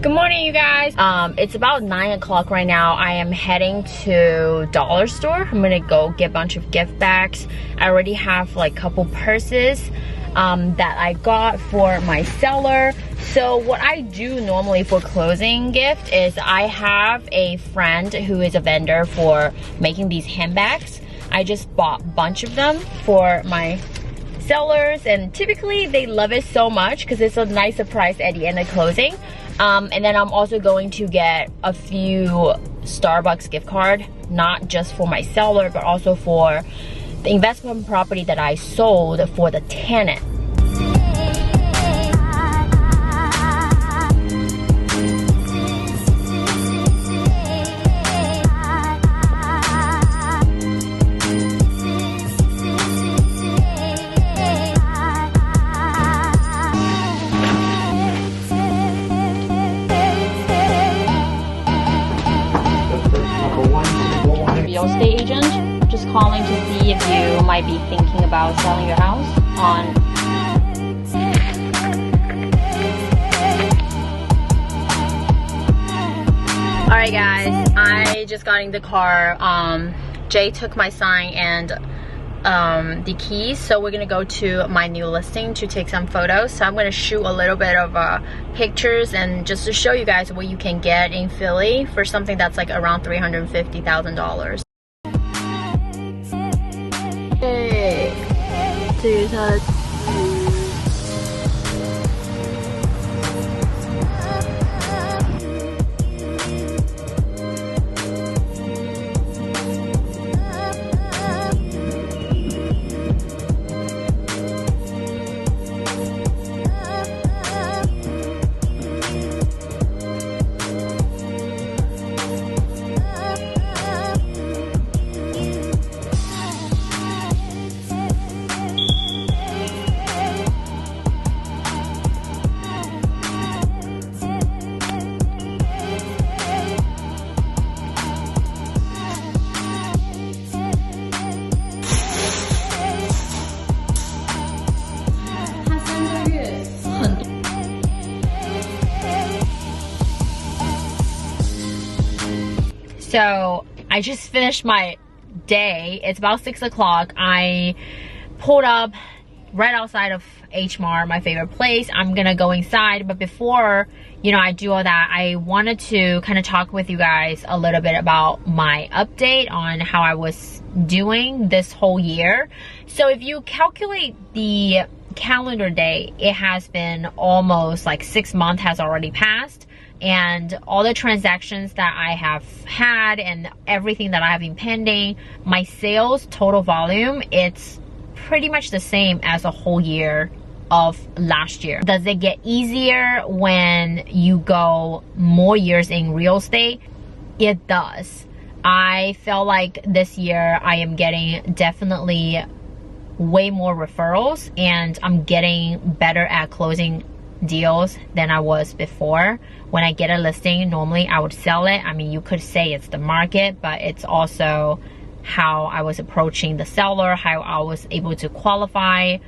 Good morning, you guys. It's about 9 o'clock right now. I am heading to dollar store. I'm gonna go get a bunch of gift bags. I already have like a couple purses that I got for my seller. So what I do normally for closing gift is I have a friend who is a vendor for making these handbags. I just bought a bunch of them for my sellers, and typically they love it so much because it's a nice surprise at the end of closing. And then I'm also going to get a few Starbucks gift card, not just for my seller, but also for the investment property that I sold for the tenant. Real estate agent, just calling to see if you might be thinking about selling your house on Alright guys, I just got in the car. Jay took my sign and the keys, so we're gonna go to my new listing to take some photos. So I'm gonna shoot a little bit of pictures and just to show you guys what you can get in Philly for something that's like around $350,000. Hey, 这是它的。So I just finished my day. It's about 6 o'clock. I pulled up right outside of H Mart, my favorite place. I'm gonna go inside, but before I do all that, I wanted to kind of talk with you guys a little bit about my update on how I was doing this whole year. So if you calculate the calendar day, it has been almost like 6 months has already passed. And all the transactions that I have had and everything that I have been pending, my sales total volume, it's pretty much the same as a whole year of last year. Does it get easier when you go more years in real estate? It does. I feel like this year I am getting definitely way more referrals, and I'm getting better at closing deals than I was before. When I get a listing, normally I would sell it. I mean, you could say it's the market, but it's also how I was approaching the seller, how I was able to qualify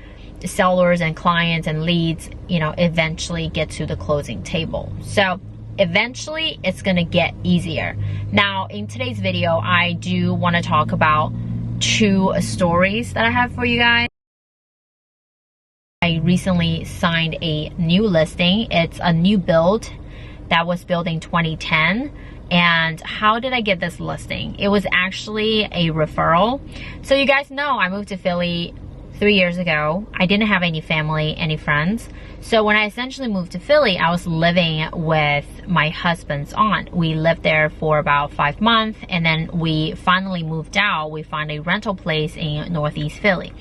sellers and clients and leads, eventually get to the closing table. So eventually it's gonna get easier. Now in today's video, I do want to talk about 2 stories that I have for you guys. I recently signed a new listing. It's a new build that was built in 2010. And how did I get this listing? It was actually a referral. So you guys know I moved to Philly 3 years ago. I didn't have any family, any friends. So when I essentially moved to Philly, I was living with my husband's aunt. We lived there for about 5 months, and then we finally moved out. We found a rental place in Northeast Philly.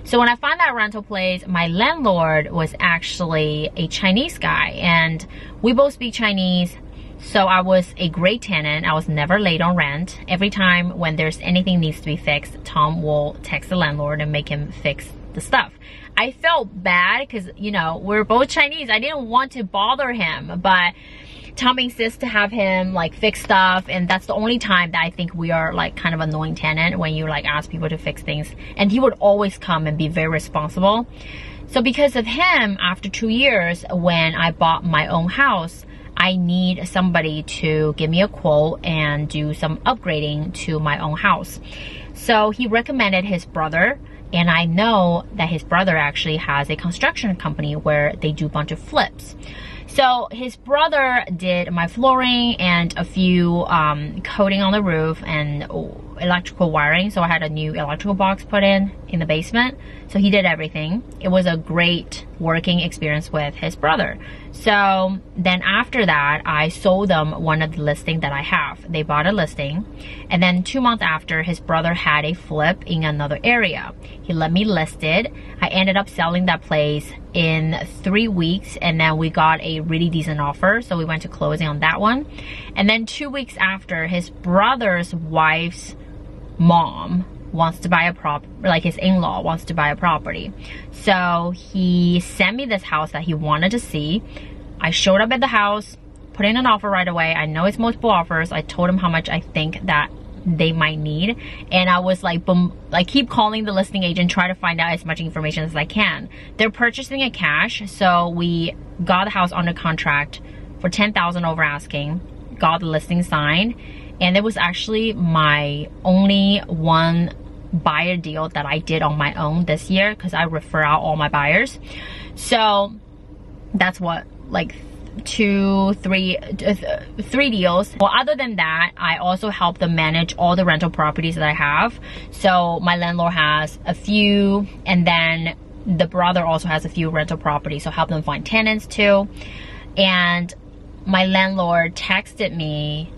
So when I found that rental place, my landlord was actually a Chinese guy, and we both speak Chinese. So I was a great tenant. I was never late on rent. Every time when there's anything needs to be fixed, Tom will text the landlord and make him fix the stuff. I felt bad because, we're both Chinese. I didn't want to bother him, but Tom insists to have him like fix stuff, and that's the only time that I think we are like kind of annoying tenant, when you like ask people to fix things. And he would always come and be very responsible. So because of him, after 2 years, when I bought my own house, I need somebody to give me a quote and do some upgrading to my own house. So he recommended his brother, and I know that his brother actually has a construction company where they do a bunch of flips. So his brother did my flooring and a few coating on the roof and electrical wiring. So I had a new electrical box put in the basement. So he did everything. It was a great working experience with his brother. So then after that, I sold them one of the listings that I have. They bought a listing, and then 2 months after, his brother had a flip in another area. He let me list it. I ended up selling that place in 3 weeks, and then we got a really decent offer, so we went to closing on that one. And then 2 weeks after, his brother's wife's mom wants to buy a like his in-law wants to buy a property. So he sent me this house that he wanted to see. I showed up at the house, put in an offer right away. I know it's multiple offers. I told him how much I think that they might need, and I was like, boom, like keep calling the listing agent, try to find out as much information as I can. They're purchasing it cash, so we got the house under contract for $10,000 over asking, got the listing signed, and it was actually my only one buyer deal that I did on my own this year, because I refer out all my buyers. So that's what, like three deals. Well, other than that, I also help them manage all the rental properties that I have. So my landlord has a few, and then the brother also has a few rental properties, so help them find tenants too. And my landlord texted me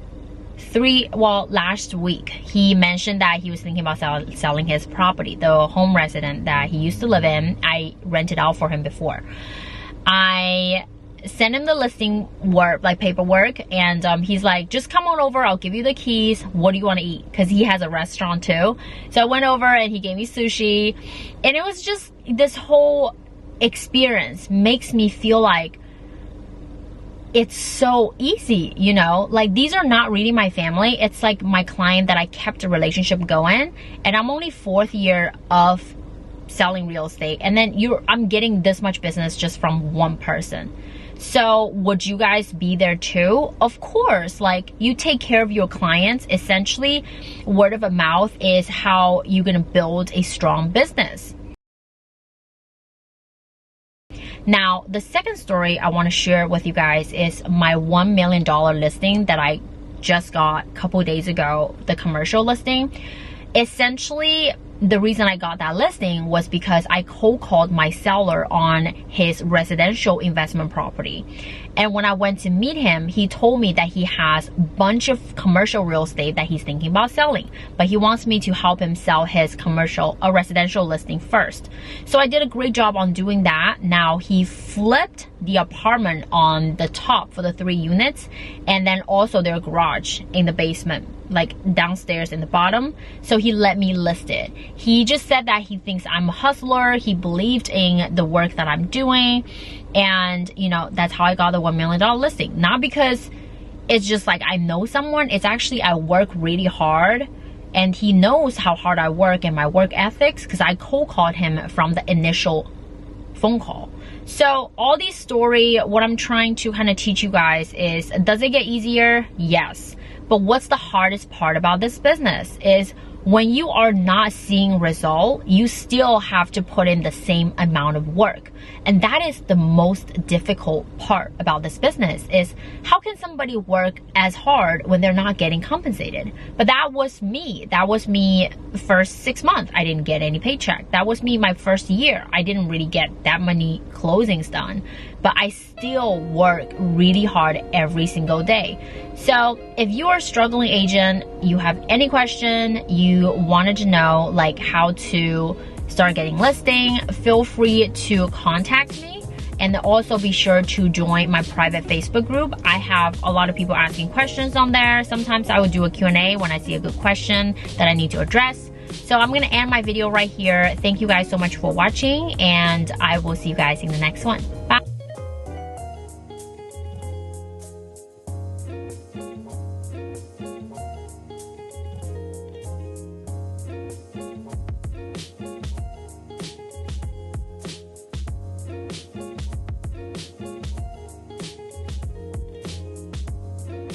last week. He mentioned that he was thinking about selling his property, the home resident that he used to live in. I rented out for him before. I sent him the listing work, like paperwork, and he's like, just come on over, I'll give you the keys. What do you want to eat? Because he has a restaurant too. So I went over and he gave me sushi, and it was just, this whole experience makes me feel like it's so easy, you know? Like, these are not really my family. It's like my client that I kept a relationship going, and I'm only 4th year of selling real estate, and then I'm getting this much business just from one person. So would you guys be there too? Of course. Like, you take care of your clients. Essentially, word of mouth is how you're gonna build a strong business. Now, the second story I want to share with you guys is my $1 million listing that I just got a couple days ago, the commercial listing. Essentially, the reason I got that listing was because I cold called my seller on his residential investment property. And when I went to meet him, he told me that he has a bunch of commercial real estate that he's thinking about selling, but he wants me to help him sell his residential listing first. So I did a great job on doing that. Now he flipped the apartment on the top for the 3 units, and then also their garage in the basement, like downstairs in the bottom. So he let me list it. He just said that he thinks I'm a hustler. He believed in the work that I'm doing. And, you know, that's how I got the $1 million listing. Not because it's just like I know someone. It's actually I work really hard, and he knows how hard I work and my work ethics, because I cold called him from the initial phone call. So all these story, what I'm trying to kind of teach you guys is, does it get easier? Yes. But what's the hardest part about this business is when you are not seeing result, you still have to put in the same amount of work. And that is the most difficult part about this business, is how can somebody work as hard when they're not getting compensated? But that was me. That was me first 6 months. I didn't get any paycheck. That was me my first year. I didn't really get that many closings done, but I still work really hard every single day. So if you are a struggling agent, you have any question, you wanted to know like how to start getting listing, feel free to contact me. And also be sure to join my private Facebook group. I have a lot of people asking questions on there. Sometimes I will do a Q&A when I see a good question that I need to address. So I'm gonna end my video right here. Thank you guys so much for watching, and I will see you guys in the next one. Bye.